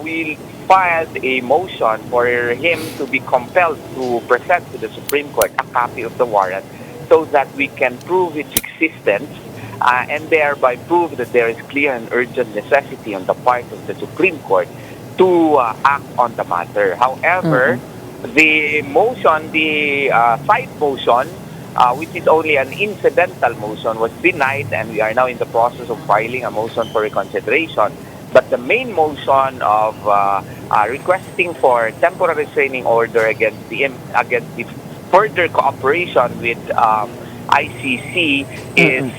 we filed a motion for him to be compelled to present to the Supreme Court a copy of the warrant so that we can prove its existence and thereby prove that there is clear and urgent necessity on the part of the Supreme Court to act on the matter. However, the motion, the side motion, which is only an incidental motion, was denied, and we are now in the process of filing a motion for reconsideration. But the main motion of requesting for temporary restraining order against the further cooperation with ICC is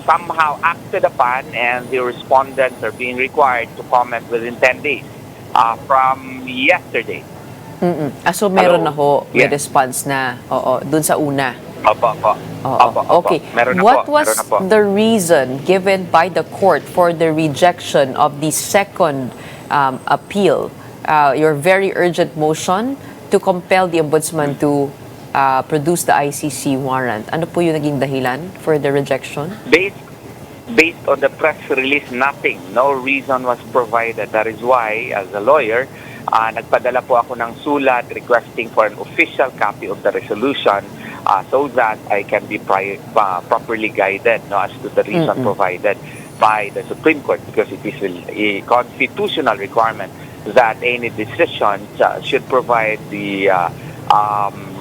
somehow acted upon, and the respondents are being required to comment within 10 days from yesterday. So meron Hello? na ho, may Yes. response na, dun sa una. Opo. Okay. Meron na What po, was meron na po. the reason given by the court for the rejection of the second appeal, your very urgent motion to compel the ombudsman to produce the ICC warrant? Ano po yung naging dahilan for the rejection? Based on the press release, nothing. No reason was provided. That is why, as a lawyer, nagpadala po ako ng sulat requesting for an official copy of the resolution so that I can be properly guided as to the reason provided by the Supreme Court, because it is a constitutional requirement that any decision should provide the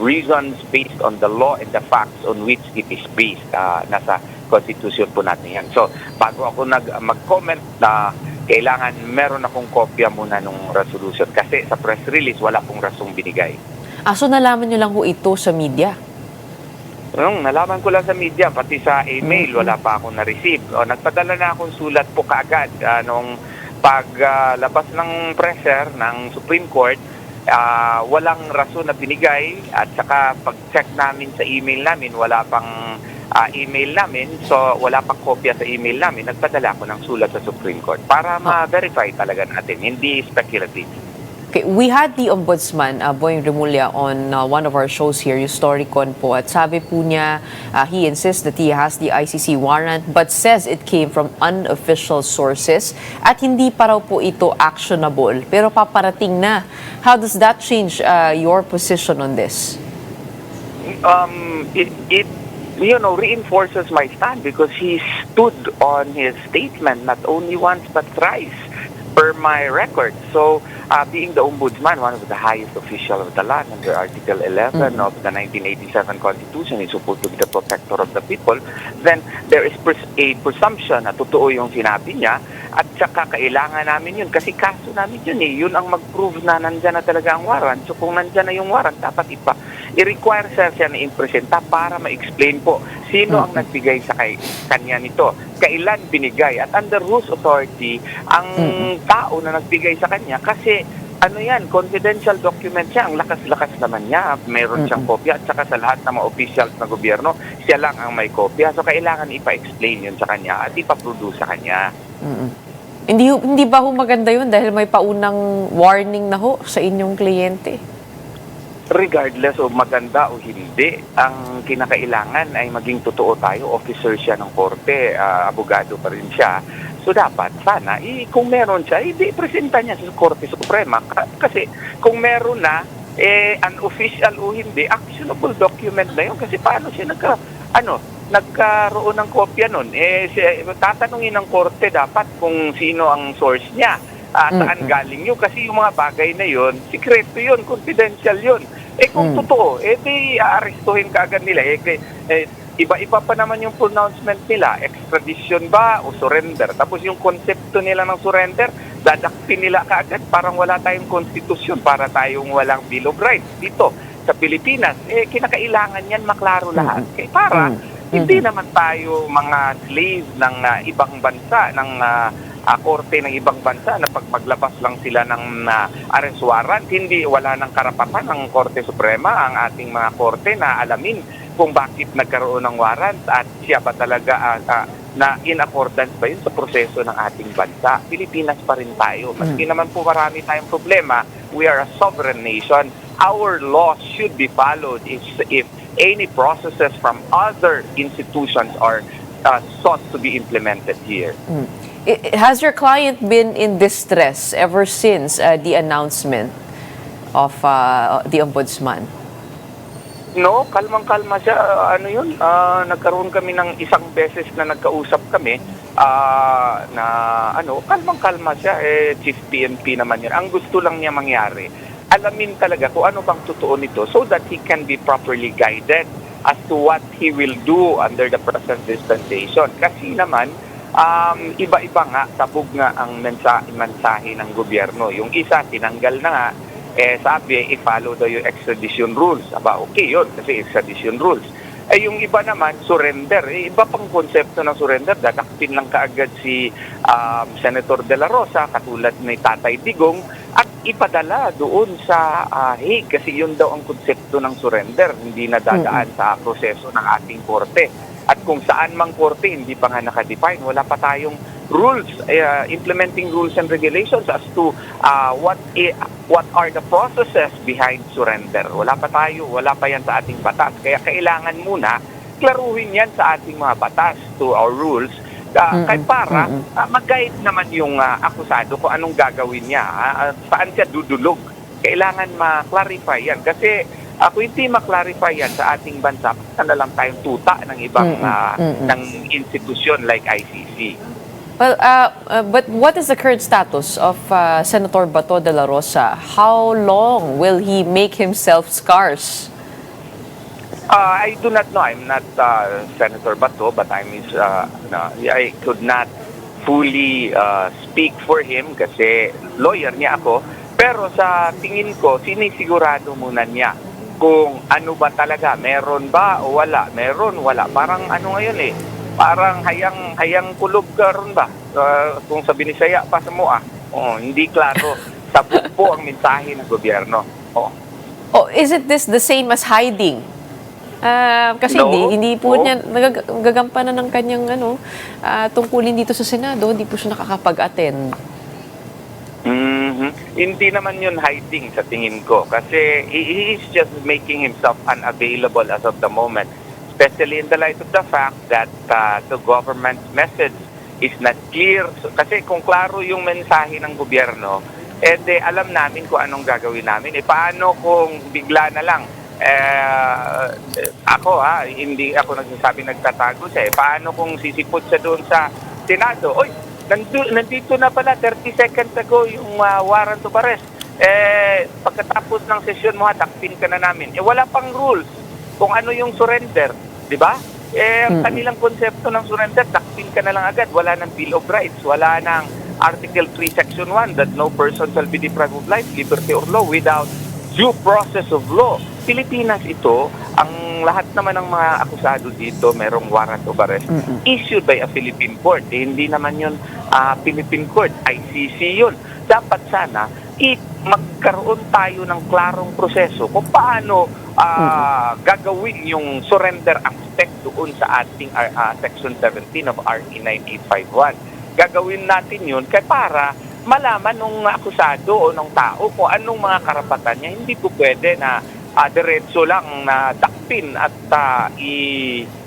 reasons based on the law and the facts on which it is based. Nasa Constitution po natin yan. So, bago ako mag-comment kailangan meron akong kopya muna ng resolution kasi sa press release wala pong rasong binigay. So nalaman nyo lang ho ito sa media? Nalaman ko lang sa media, pati sa email, wala pa akong na-receive. Nagpadala na akong sulat po kaagad nung paglabas ng presser ng Supreme Court, walang rason na binigay, at saka pag-check namin sa email namin, wala pang email namin, so wala pang kopya sa email namin, nagpadala ako ng sulat sa Supreme Court para ma-verify talaga natin, hindi speculative. Okay, we had the Ombudsman, Boying Rimulya, on one of our shows here, yung Storycon po, at sabi po niya, he insists that he has the ICC warrant but says it came from unofficial sources at hindi pa raw po ito actionable, pero paparating na. How does that change your position on this? It reinforces my stand because he stood on his statement not only once but thrice per my record. So, being the Ombudsman, one of the highest official of the land under Article 11 of the 1987 Constitution, is supposed to be the protector of the people, then there is a presumption na totoo yung sinabi niya, at saka kailangan namin yun kasi kaso namin yun yun ang mag-prove na nandyan na talaga ang warrant. So kung nandyan na yung warrant, dapat i-require siya na i-presenta para ma-explain po sino ang nagbigay sa kanya nito, kailan binigay, at under whose authority ang tao na nagbigay sa kanya, kasi confidential document siya, ang lakas-lakas naman niya, meron siyang kopya, at saka sa lahat ng mga officials na gobyerno, siya lang ang may kopya, so kailangan ipa-explain yun sa kanya at ipa-produce sa kanya. Hindi ba ho maganda yun dahil may paunang warning na ho sa inyong kliyente? Regardless of maganda o hindi, ang kinakailangan ay maging totoo tayo. Officer siya ng korte, abogado pa rin siya. So dapat sana, kung meron siya, presenta niya sa Korte Suprema. Kasi kung meron na, unofficial o hindi, actionable document na yun. Kasi paano siya nagkaroon ng kopya nun? Tatanungin ng korte dapat kung sino ang source niya. Saan galing yun? Kasi yung mga bagay na yun, sikreto yun, confidential yun. Kung totoo, di aarestuhin ka agad nila. Iba-iba pa naman yung pronouncement nila, extradition ba o surrender. Tapos yung konsepto nila ng surrender, dadakpin nila kaagad, parang wala tayong konstitusyon, para tayong walang Bill of Rights dito sa Pilipinas. Kinakailangan yan maklaro lahat. Para hindi naman tayo mga slave ng ibang bansa, ng korte ng ibang bansa, na pag maglabas lang sila ng arrest warrant, wala ng karapatan ng Korte Suprema, ang ating mga korte, na alamin kung bakit nagkaroon ng warrant at siya ba talaga na in accordance ba yun sa proseso ng ating bansa. Pilipinas pa rin tayo. Maski naman po marami tayong problema, we are a sovereign nation. Our laws should be followed if any processes from other institutions are sought to be implemented here. Has your client been in distress ever since the announcement of the ombudsman? No, kalmang-kalma siya. Nagkaroon kami ng isang beses na nagkausap kami kalmang-kalma siya. Chief PNP naman yan. Ang gusto lang niya mangyari, alamin talaga kung ano bang totoo nito so that he can be properly guided as to what he will do under the present dispensation. Kasi naman, iba-iba nga, sabog nga ang mensahe ng gobyerno. Yung isa, tinanggal na nga, sabi, i-follow daw yung extradition rules. Okay yun, kasi extradition rules. Yung iba naman, surrender. Iba pang konsepto ng surrender. Dadakpin lang kaagad si Senator De La Rosa, katulad ni Tatay Digong, at ipadala doon sa Hague. Kasi yun daw ang konsepto ng surrender. Hindi na dadaan sa proseso ng ating korte. At kung saan mang korte, hindi pa nga nakadefine. Wala pa tayong rules, implementing rules and regulations as to what are the processes behind surrender. Wala pa yan sa ating batas. Kaya kailangan muna klaruhin yan sa ating mga batas to our rules para mag-guide naman yung akusado kung anong gagawin niya, saan siya dudulog. Kailangan ma-clarify yan. Kasi kung hindi ma-clarify yan sa ating bansa, na lang tayong tuta ng ibang ng institusyon like ICC. Well, but what is the current status of Senator Bato de la Rosa? How long will he make himself scarce? I do not know. I'm not Senator Bato, but I could not fully speak for him kasi lawyer niya ako. Pero sa tingin ko, sinisigurado muna niya kung ano ba talaga, meron ba o wala. Meron, wala. Parang ngayon parang hayang kulog karon ba? Kung sa Binisaya pa sa mua. Hindi klaro. Sabog po ang mensahe ng gobyerno. Is it the same as hiding? Kasi No, hindi po no. niya nagagampanan ng kanyang tungkulin dito sa Senado, hindi po siya nakakapag-attend. Hindi naman yun hiding sa tingin ko kasi he is just making himself unavailable as of the moment, especially in the light of the fact that the government's message is not clear. Kasi kung klaro yung mensahe ng gobyerno, alam namin kung anong gagawin namin. Paano kung bigla na lang hindi ako nagsasabi nagtatago siya. Paano kung sisipot siya doon sa Senado? Nandito na pala 30 seconds ago yung warrant of arrest. Pagkatapos ng sesyon mo, takpin ka na namin. Wala pang rules kung ano yung surrender, di ba? Ang kanilang konsepto ng surrender, takpin ka na lang agad. Wala ng Bill of Rights, wala ng Article 3, Section 1 that no person shall be deprived of life, liberty, or law without due process of law. Pilipinas ito, ang lahat naman ng mga akusado dito, merong warrant of arrest issued by a Philippine court. Hindi naman yun Philippine court, ICC yun. Dapat sana magkaroon tayo ng klarong proseso kung paano gagawin yung surrender aspect doon sa ating Section 17 of RA 9851. Gagawin natin yun para malaman ng akusado o ng tao kung anong mga karapatan niya. Hindi po pwede na diretso lang na dakpin at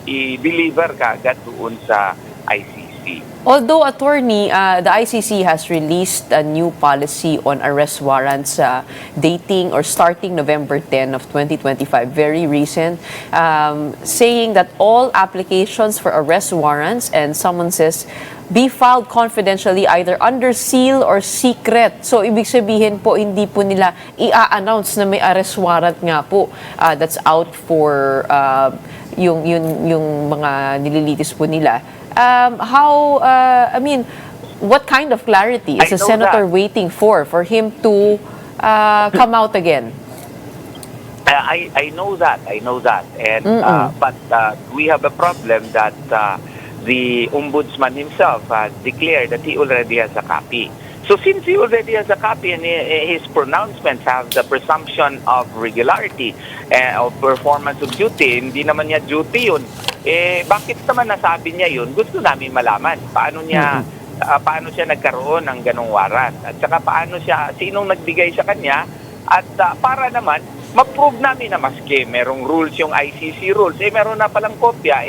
i-deliver kaagad doon sa ICC. Although, attorney, the ICC has released a new policy on arrest warrants dating or starting November 10 of 2025, very recent, saying that all applications for arrest warrants and summonses be filed confidentially either under seal or secret. So, ibig sabihin po, hindi po nila i-announce na may arrest warrant nga po that's out for yung mga nililitis po nila. What kind of clarity is the I know senator that. waiting for him to come out again? I know that, and but we have a problem that the ombudsman himself declared that he already has a copy. So since he already has a copy and his pronouncements have the presumption of regularity of performance of duty, hindi naman niya duty yun. Bakit naman nasabi niya yun? Gusto namin malaman paano siya nagkaroon ng ganong warrant at saka sinong nagbigay sa kanya at para naman ma-prove namin na maski merong rules yung ICC rules, meron na palang kopya,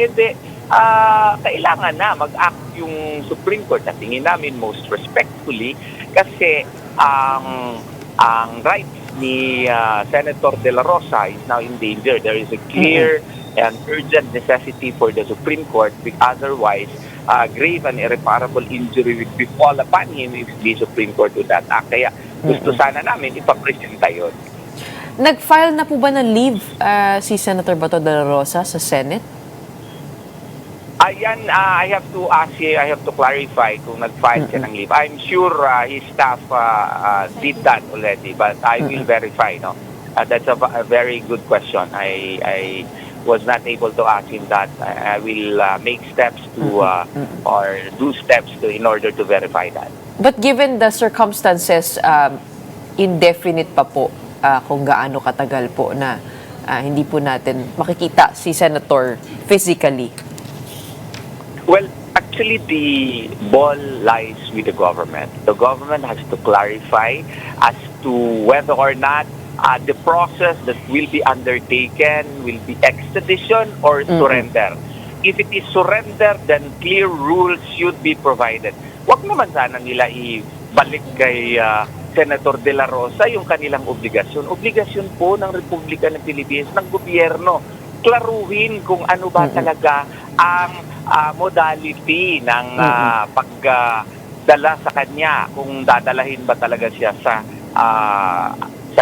kailangan na mag-act yung Supreme Court at tingin namin most respectfully kasi ang rights ni Senator De La Rosa is now in danger. There is a clear and urgent necessity for the Supreme Court because otherwise grave and irreparable injury will befall upon him if the Supreme Court would not act. Kaya gusto sana namin ipapresenta yun. Nag-file na po ba ng leave si Senator Bato de la Rosa sa Senate? Ayan, I have to clarify kung nag-file siya ng leave. I'm sure his staff did that already, but I will verify. No, that's a very good question. I was not able to ask him that. I will make steps to or do steps in order to verify that. But given the circumstances, indefinite pa po kung gaano katagal po na hindi po natin makikita si Senator physically. Well, actually, the ball lies with the government. The government has to clarify as to whether or not the process that will be undertaken will be extradition or surrender. If it is surrender, then clear rules should be provided. Huwag naman sana nila ibalik kay Senator De La Rosa yung kanilang obligasyon. Obligasyon po ng Republika ng Pilipinas, ng gobyerno. Klaruhin kung ano ba talaga ang modality ng pagdala sa kanya, kung dadalahin ba talaga siya sa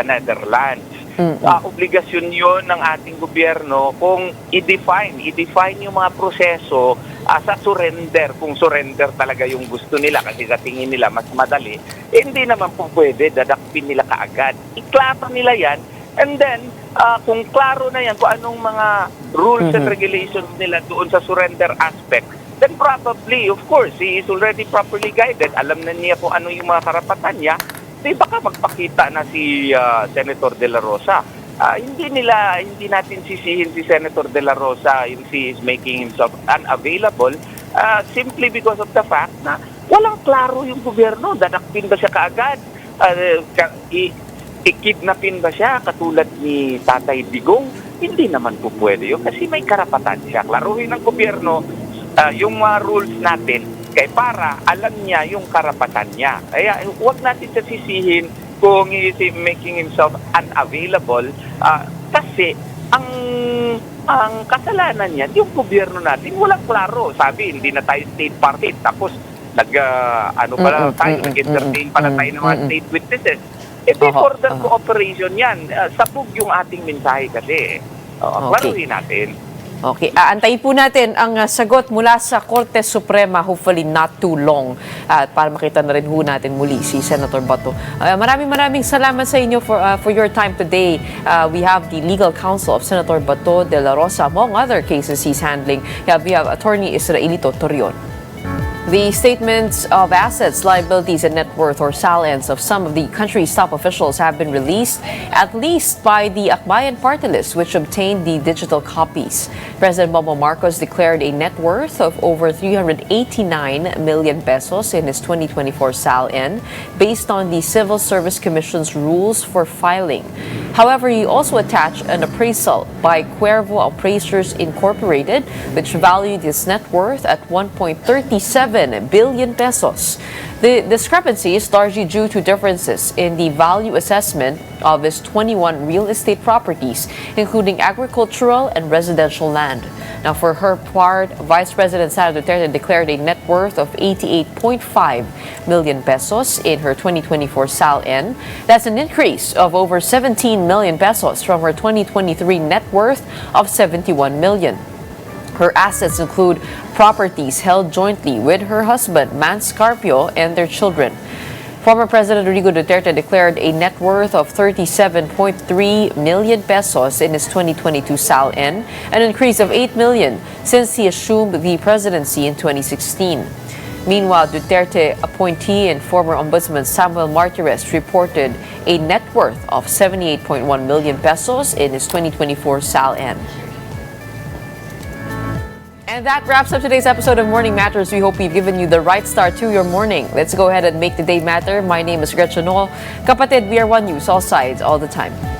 Netherlands. Obligasyon yun ng ating gobyerno kung i-define yung mga proseso sa surrender, kung surrender talaga yung gusto nila kasi sa tingin nila mas madali, hindi naman po pwede dadakpin nila kaagad. Iklaro nila yan, and then kung klaro na yan kung anong mga rules and regulations nila doon sa surrender aspect, then probably, of course, he is already properly guided, alam na niya kung ano yung mga karapatan niya, di baka magpakita na si Senator De La Rosa. Hindi natin sisihin si Senator De La Rosa if he is making himself unavailable simply because of the fact na walang klaro yung gobyerno. Dadakpin ba siya kaagad? I-kidnapin ba siya katulad ni Tatay Digong? Hindi naman po pwede yun kasi may karapatan siya. Klaruhin ng gobyerno yung mga rules natin kaya para alam niya yung karapatan niya. Kaya huwag natin siya sisihin kung he is making himself unavailable kasi ang kasalanan niya, yung gobyerno natin, walang klaro. Sabi, hindi na tayo state party. Tapos, nag-entertain pala tayo ng mga state witnesses. Before the cooperation yan, sabog yung ating mensahe kasi. Klaruhin natin. Okay, aantayin po natin ang sagot mula sa Korte Suprema, hopefully not too long, para makita na rin ho natin muli si Senator Bato. Maraming salamat sa inyo for your time today. We have the legal counsel of Senator Bato de la Rosa, among other cases he's handling. We have Attorney Israelito Torion. The statements of assets, liabilities, and net worth, or SALNs, of some of the country's top officials have been released, at least by the Akbayan party list, which obtained the digital copies. President Bongbong Marcos declared a net worth of over 389 million pesos in his 2024 SALN, based on the Civil Service Commission's rules for filing. However, he also attached an appraisal by Cuervo Appraisers Incorporated, which valued his net worth at 1.37 billion pesos. The discrepancy is largely due to differences in the value assessment of his 21 real estate properties, including agricultural and residential land. Now, for her part, Vice President Sara Duterte declared a net worth of 88.5 million pesos in her 2024 SALN. That's an increase of over 17 million pesos from her 2023 net worth of 71 million. Her assets include properties held jointly with her husband, Mans Carpio, and their children. Former President Rodrigo Duterte declared a net worth of 37.3 million pesos in his 2022 SALN, an increase of 8 million since he assumed the presidency in 2016. Meanwhile, Duterte appointee and former Ombudsman Samuel Martires reported a net worth of 78.1 million pesos in his 2024 SALN. And that wraps up today's episode of Morning Matters. We hope we've given you the right start to your morning. Let's go ahead and make the day matter. My name is Gretchen Noel. Kapatid, we are One News, all sides, all the time.